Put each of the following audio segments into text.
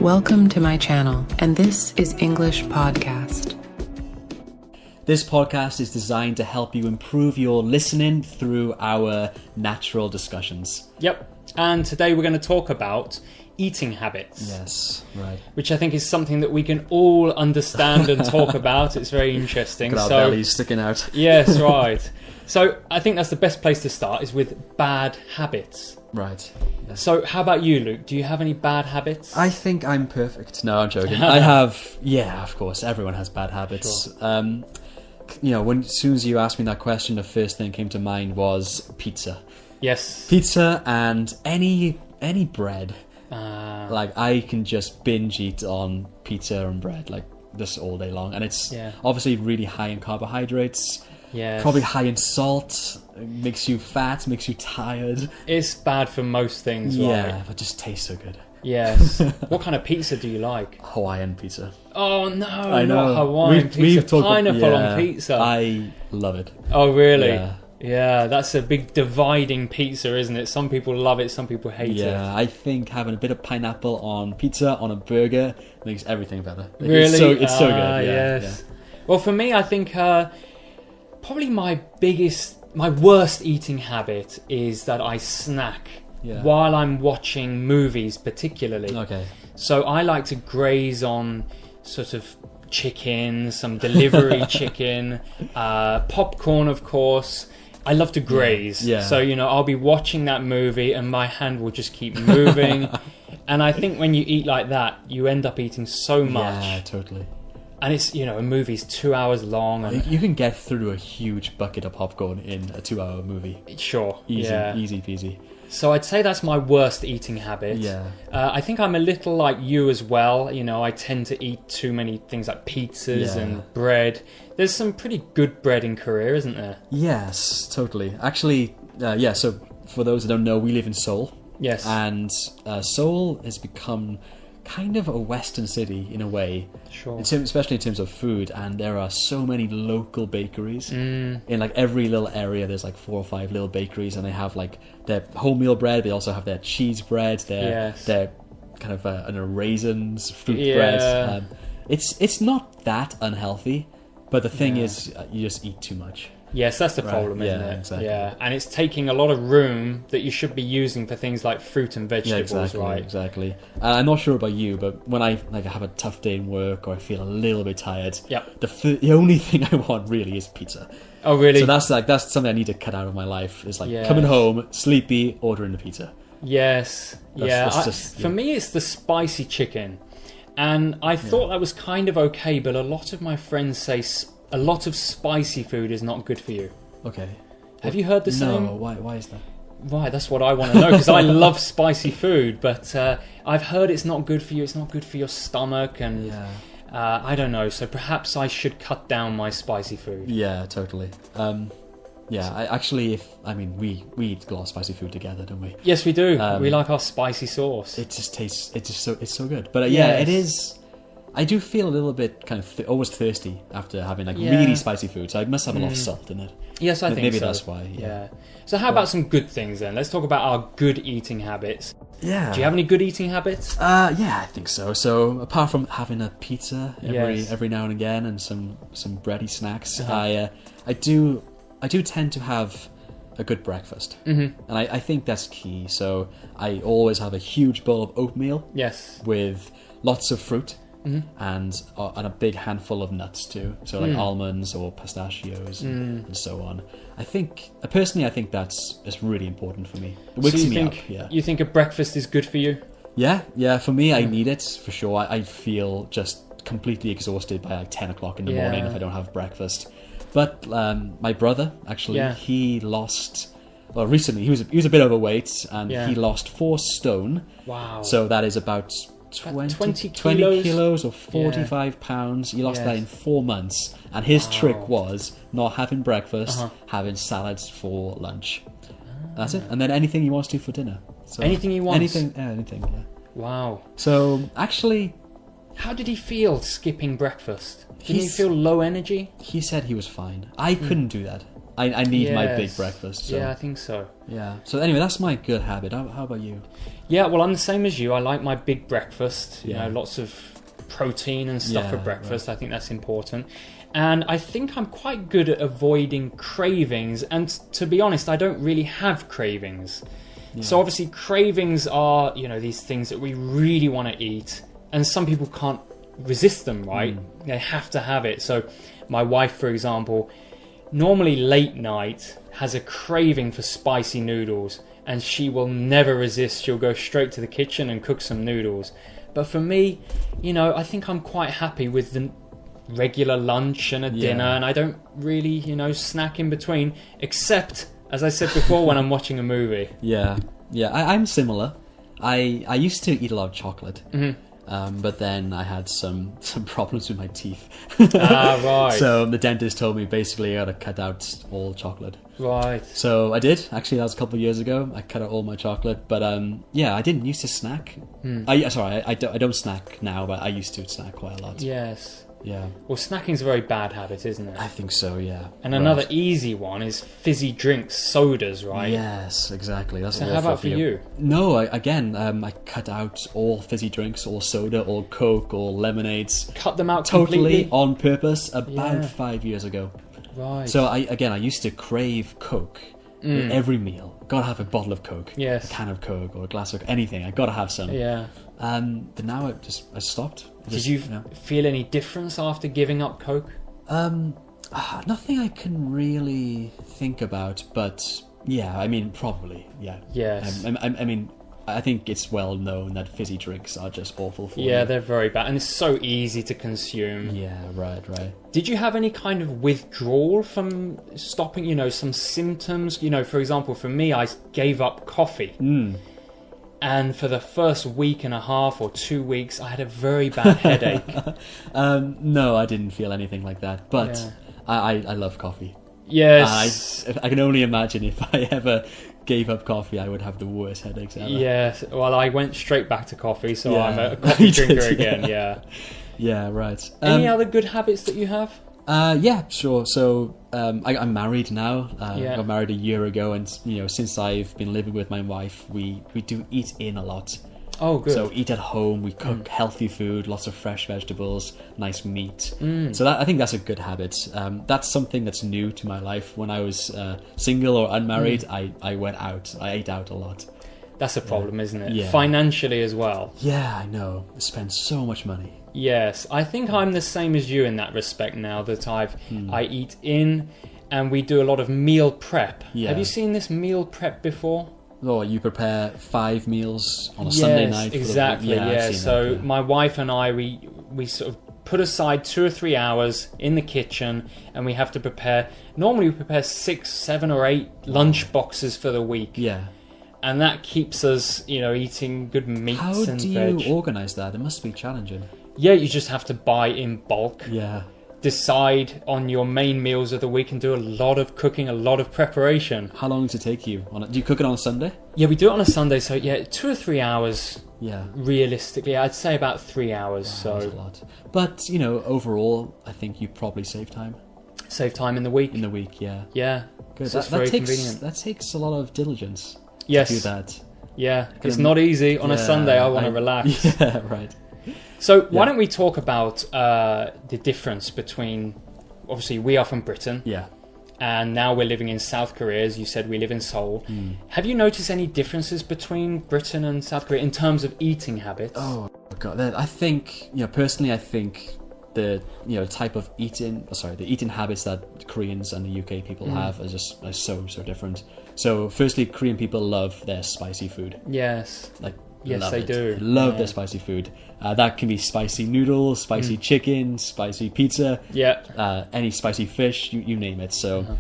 Welcome to my channel, and this is English Podcast. This podcast is designed to help you improve your listening through our natural discussions. Yep, and today we're going to talk about eating habits. Yes, right. Which I think is something that we can all understand and talk about. It's very interesting. Got our bellies sticking out. Yes, right. So I think that's the best place to start, is with bad habits. Right. Yes. So how about you, Luke? Do you have any bad habits? I think I'm perfect. No, I'm joking. I have, of course, everyone has bad habits. Sure. As soon as you asked me that question, the first thing that came to mind was pizza. Yes. Pizza and any bread. Like I can just binge eat on pizza and bread like this all day long, and it's obviously really high in carbohydrates. Yes. Probably high in salt. It makes you fat, makes you tired. It's bad for most things, right? Yeah, but it just tastes so good. Yes. What kind of pizza do you like? Hawaiian pizza. Oh no, I know. not Hawaiian pizza. Pineapple on pizza. I love it. Oh really? Yeah, that's a big dividing pizza, isn't it? Some people love it, some people hate it. Yeah, I think having a bit of pineapple on pizza, on a burger, makes everything better. Really? It's so good. Yeah, yes. Yeah. Well, for me, I think probably my worst eating habit is that I snack while I'm watching movies, particularly. Okay. So I like to graze on sort of chicken, some delivery chicken, popcorn, of course. I love to graze. Yeah. So, I'll be watching that movie and my hand will just keep moving. And I think when you eat like that, you end up eating so much. Yeah, totally. And it's, a movie's 2 hours long. And you can get through a huge bucket of popcorn in a 2-hour movie. Sure. Easy peasy. So I'd say that's my worst eating habit. Yeah. I think I'm a little like you as well. I tend to eat too many things like pizzas and bread. There's some pretty good bread in Korea, isn't there? Yes, totally. Actually, so for those that don't know, we live in Seoul. Yes. And Seoul has become kind of a Western city in a way. Sure. Especially in terms of food, and there are so many local bakeries. In like every little area there's like 4 or 5 little bakeries, and they have like their wholemeal bread, they also have their cheese bread, their kind of raisins, fruit bread. It's not that unhealthy, but the thing is you just eat too much. Yes, that's the problem, isn't it? Exactly. Yeah, and it's taking a lot of room that you should be using for things like fruit and vegetables, right? Exactly. I'm not sure about you, but when I have a tough day in work or I feel a little bit tired, the only thing I want really is pizza. Oh, really? So that's something I need to cut out of my life. Is like coming home, sleepy, ordering the pizza. Yes. For me, it's the spicy chicken, and I thought that was kind of okay, but a lot of my friends say a lot of spicy food is not good for you. Okay. Have you heard the same? No, why is that? Right, that's what I want to know, because I love spicy food, but I've heard it's not good for you, it's not good for your stomach, and I don't know, so perhaps I should cut down my spicy food. Yeah, totally. We eat a lot of spicy food together, don't we? Yes, we do. We like our spicy sauce. It just tastes, it's so good. But it is... I do feel a little bit kind of always thirsty after having really spicy food, so I must have a lot of salt in it. Yes, I think maybe so. That's why. Yeah. So how about some good things then? Let's talk about our good eating habits. Yeah. Do you have any good eating habits? I think so. So apart from having a pizza every now and again and some bready snacks, I do tend to have a good breakfast, and I think that's key. So I always have a huge bowl of oatmeal. Yes. With lots of fruit. And a big handful of nuts too, so like almonds or pistachios and so on. I think that's really important for me. It wakes me up. Yeah. You think a breakfast is good for you? Yeah. For me, I need it for sure. I feel just completely exhausted by like 10 o'clock in the morning if I don't have breakfast. But my brother actually, he lost. Well, recently he was a bit overweight, and he lost 4 stone. Wow. So that is about 20 kilos or 45 pounds. He lost that in 4 months, and his trick was not having breakfast, having salads for lunch. That's it, and then anything he wants to for dinner. So anything he wants? Anything, yeah. Wow. So actually, how did he feel skipping breakfast? Did he feel low energy? He said he was fine. I couldn't do that. I need my big breakfast. So. Yeah, I think so. Yeah. So anyway, that's my good habit. How about you? Yeah, well, I'm the same as you. I like my big breakfast. You know, lots of protein and stuff for breakfast. Right. I think that's important. And I think I'm quite good at avoiding cravings. And to be honest, I don't really have cravings. Yeah. So obviously cravings are, you know, these things that we really want to eat. And some people can't resist them, right? They have to have it. So my wife, for example, normally late night has a craving for spicy noodles. And she will never resist. She'll go straight to the kitchen and cook some noodles. But for me, you know, I think I'm quite happy with the regular lunch and a dinner, and I don't really, you know, snack in between, except, as I said before, when I'm watching a movie. Yeah, I'm similar. I used to eat a lot of chocolate, but then I had some problems with my teeth. Right. So the dentist told me basically I got to cut out all chocolate. Right. So I did. Actually, that was a couple of years ago. I cut out all my chocolate, but I didn't used to snack. I don't snack now, but I used to snack quite a lot. Yes. Yeah. Well, snacking's a very bad habit, isn't it? I think so, yeah. And another easy one is fizzy drinks, sodas, right? Yes, exactly. That's so how about for you? No, I cut out all fizzy drinks, all soda, all Coke, all lemonades. Cut them out totally completely? On purpose about 5 years ago. Right. So I used to crave Coke with every meal. Gotta have a bottle of Coke. Yes. A can of Coke or a glass of anything. I gotta have some. Yeah. But now I stopped. Did you feel any difference after giving up Coke? Nothing I can really think about, but yeah, I mean, probably, yeah. Yes. I mean, I think it's well known that fizzy drinks are just awful for you. Yeah, they're very bad, and it's so easy to consume. Yeah, right. Did you have any kind of withdrawal from stopping, you know, some symptoms? You know, for example, for me, I gave up coffee. And for the first week and a half or 2 weeks, I had a very bad headache. No, I didn't feel anything like that. But I love coffee. Yes. I can only imagine if I ever gave up coffee, I would have the worst headaches ever. Yes. Well, I went straight back to coffee, so I'm a coffee drinker again. Yeah. Yeah, right. Any other good habits that you have? Yeah, sure. So I'm married now. I got married a year ago, and you know, since I've been living with my wife, we do eat in a lot. Oh, good. So eat at home. We cook healthy food, lots of fresh vegetables, nice meat. So I think that's a good habit. That's something that's new to my life. When I was single or unmarried, I went out. I ate out a lot. That's a problem, isn't it? Yeah. Financially as well. Yeah, I know. I spend so much money. Yes, I think I'm the same as you in that respect now that I eat in, and we do a lot of meal prep. Yeah. Have you seen this meal prep before? Oh, you prepare 5 meals on a Sunday night? Exactly, yeah. So my wife and I, we sort of put aside 2 or 3 hours in the kitchen, and we have to prepare, normally we prepare 6, 7 or 8 lunch boxes for the week. Yeah. And that keeps us, you know, eating good meats and veg. How do you organise that? It must be challenging. Yeah, you just have to buy in bulk. Yeah. Decide on your main meals of the week and do a lot of cooking, a lot of preparation. How long does it take you? Do you cook it on a Sunday? Yeah, we do it on a Sunday, so 2 or 3 hours. Yeah. Realistically, I'd say about 3 hours. Wow, that's a lot. But, you know, overall, I think you probably save time. Save time in the week? In the week, yeah. Yeah. Good. That's very convenient. That takes a lot of diligence. Yes. To do that. Yeah, it's not easy. On a Sunday, I want to relax. Yeah, right. So why don't we talk about the difference between, obviously we are from Britain, and now we're living in South Korea. As you said, we live in Seoul. Have you noticed any differences between Britain and South Korea in terms of eating habits? Oh God, I think, you know, personally, I think the type of the eating habits that Koreans and the UK people have are so different. So firstly, Korean people love their spicy food. Yes. Yes, they do. Love their spicy food. That can be spicy noodles, spicy chicken, spicy pizza. Yeah. Any spicy fish, you name it. So,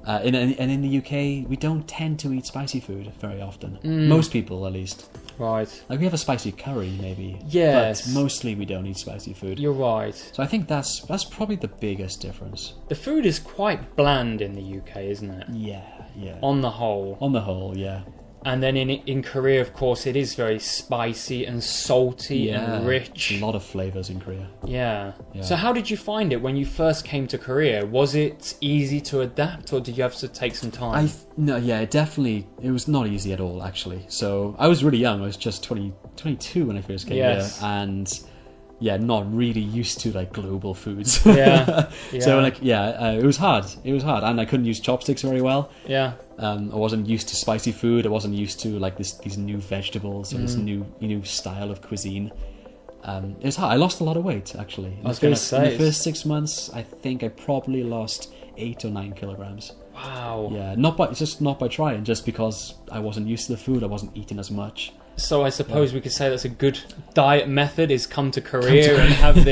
and in the UK, we don't tend to eat spicy food very often. Most people, at least. Right. Like we have a spicy curry, maybe. Yes. But mostly we don't eat spicy food. You're right. So I think that's probably the biggest difference. The food is quite bland in the UK, isn't it? Yeah. On the whole. On the whole, yeah. And then in Korea, of course, it is very spicy and salty and rich. A lot of flavors in Korea. Yeah. So how did you find it when you first came to Korea? Was it easy to adapt, or did you have to take some time? It was not easy at all, actually. So I was really young. I was just 22 when I first came here. And not really used to like global foods. So it was hard. And I couldn't use chopsticks very well. I wasn't used to spicy food. I wasn't used to like these new vegetables and this new style of cuisine. It was hard. I lost a lot of weight, actually. In the first 6 months, I think I probably lost 8 or 9 kilograms. Wow. Yeah, not by trying, just because I wasn't used to the food. I wasn't eating as much. So I suppose we could say that's a good diet method, is come to Korea and have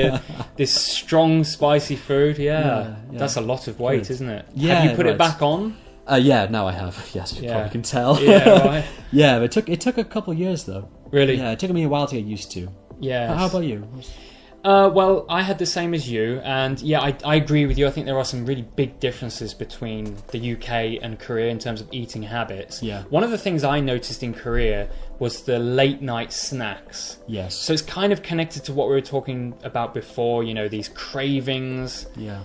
this strong, spicy food. Yeah. That's a lot of weight, isn't it? Yeah, have you put it back on? Now I have. Yes, you probably can tell. Yeah, right. But it took a couple of years, though. Really? Yeah, it took me a while to get used to. Yeah. How about you? Well, I had the same as you, and I agree with you. I think there are some really big differences between the UK and Korea in terms of eating habits. Yeah. One of the things I noticed in Korea was the late night snacks. Yes. So it's kind of connected to what we were talking about before, these cravings. Yeah.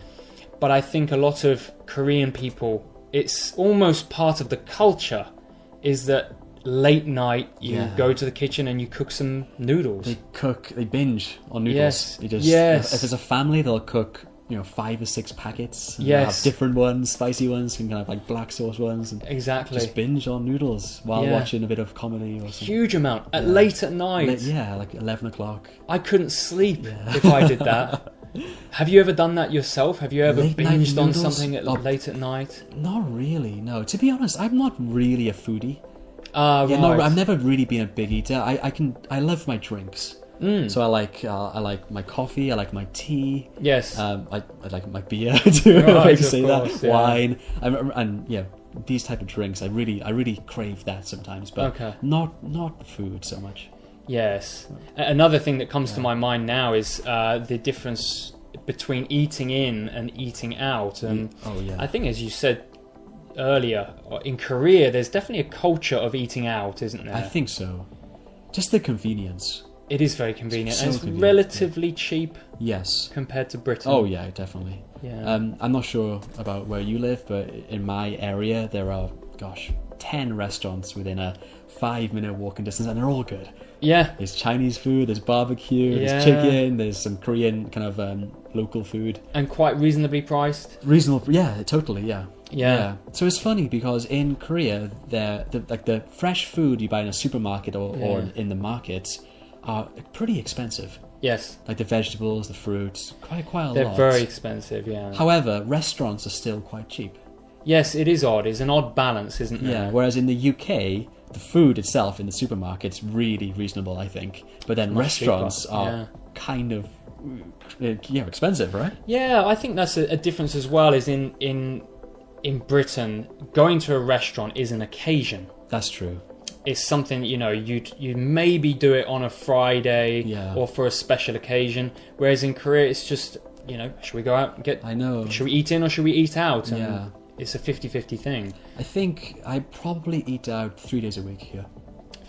But I think a lot of Korean people, it's almost part of the culture, is that late night you go to the kitchen and you cook some noodles. They binge on noodles. Yes. If there's a family, they'll cook 5 or 6 packets. Yes. Have different ones, spicy ones, and kind of like black sauce ones. And exactly. Just binge on noodles while watching a bit of comedy or something. Huge amount late at night. Like 11 o'clock. I couldn't sleep if I did that. Have you ever done that yourself? Have you ever binged on something late at night? Not really, no. To be honest, I'm not really a foodie. Right. No, I've never really been a big eater. I love my drinks. So I like my coffee. I like my tea. Yes. I like my beer too. Right, if I can say course, that. Wine. And these type of drinks. I really crave that sometimes, but not food so much. Yes. Another thing that comes to my mind now is the difference between eating in and eating out. And I think, as you said earlier, in Korea, there's definitely a culture of eating out, isn't there? I think so. Just the convenience. It is very convenient. So and it's convenient, relatively cheap. Yes. Compared to Britain. Oh yeah, definitely. Yeah. I'm not sure about where you live, but in my area there are 10 restaurants within a 5-minute walking distance, and they're all good. Yeah. There's Chinese food, there's barbecue, there's chicken, there's some Korean kind of local food. And quite reasonably priced. Reasonable, yeah, totally, yeah. Yeah. So it's funny because in Korea, the fresh food you buy in a supermarket or in the markets are pretty expensive. Yes. Like the vegetables, the fruits, quite a lot. They're very expensive, yeah. However, restaurants are still quite cheap. Yes, it is odd. It's an odd balance, isn't there? Yeah, whereas in the UK, the food itself in the supermarket's really reasonable, I think. But then restaurants are kind of expensive, right? Yeah, I think that's a difference as well, is in Britain, going to a restaurant is an occasion. That's true. It's something, you'd maybe do it on a Friday or for a special occasion. Whereas in Korea, it's just, should we go out and get... I know. Should we eat in or should we eat out? And it's a 50-50 thing. I think I probably eat out 3 days a week here.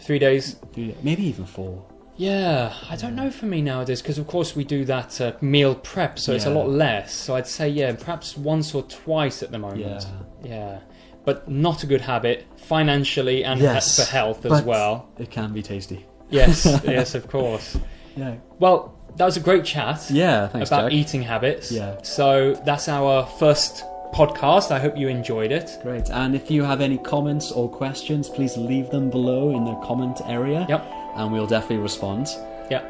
3 days? Maybe even 4. Yeah, I don't know for me nowadays, because of course we do that meal prep, so it's a lot less. So I'd say, perhaps once or twice at the moment. Yeah. But not a good habit, financially and for health as well. It can be tasty. Yes, yes, of course. Yeah. Well, that was a great chat. Yeah, thanks, about Jack. Eating habits. Yeah. So that's our first podcast. I hope you enjoyed it. Great. And if you have any comments or questions, please leave them below in the comment area. Yep. And we'll definitely respond. Yep.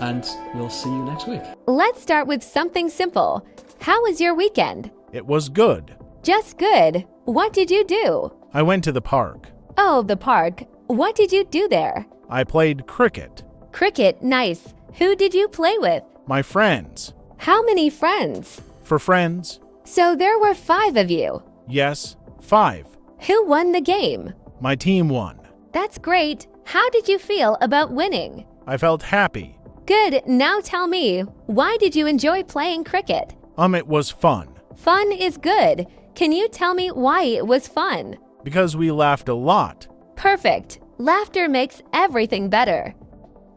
And we'll see you next week. Let's start with something simple. How was your weekend? It was good. Just good. What did you do? I went to the park. Oh, the park. What did you do there? I played cricket. Cricket, nice. Who did you play with? My friends. How many friends? For friends? So there were 5 of you. Yes, 5. Who won the game? My team won. That's great. How did you feel about winning? I felt happy. Good. Now tell me, why did you enjoy playing cricket? It was fun. Fun is good. Can you tell me why it was fun? Because we laughed a lot. Perfect. Laughter makes everything better.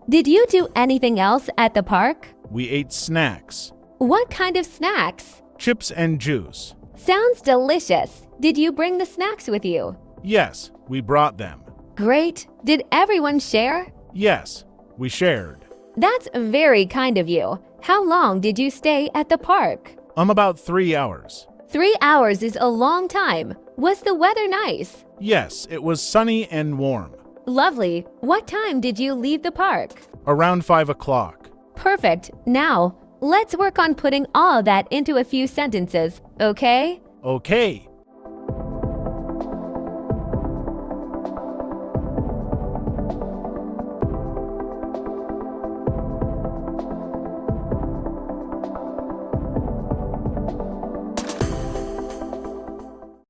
Did you do anything else at the park? We ate snacks. What kind of snacks? Chips and juice. Sounds delicious. Did you bring the snacks with you? Yes, we brought them. Great. Did everyone share? Yes, we shared. That's very kind of you. How long did you stay at the park? About 3 hours. 3 hours is a long time. Was the weather nice? Yes, it was sunny and warm. Lovely. What time did you leave the park? Around 5 o'clock. Perfect. Now, let's work on putting all that into a few sentences, okay? Okay.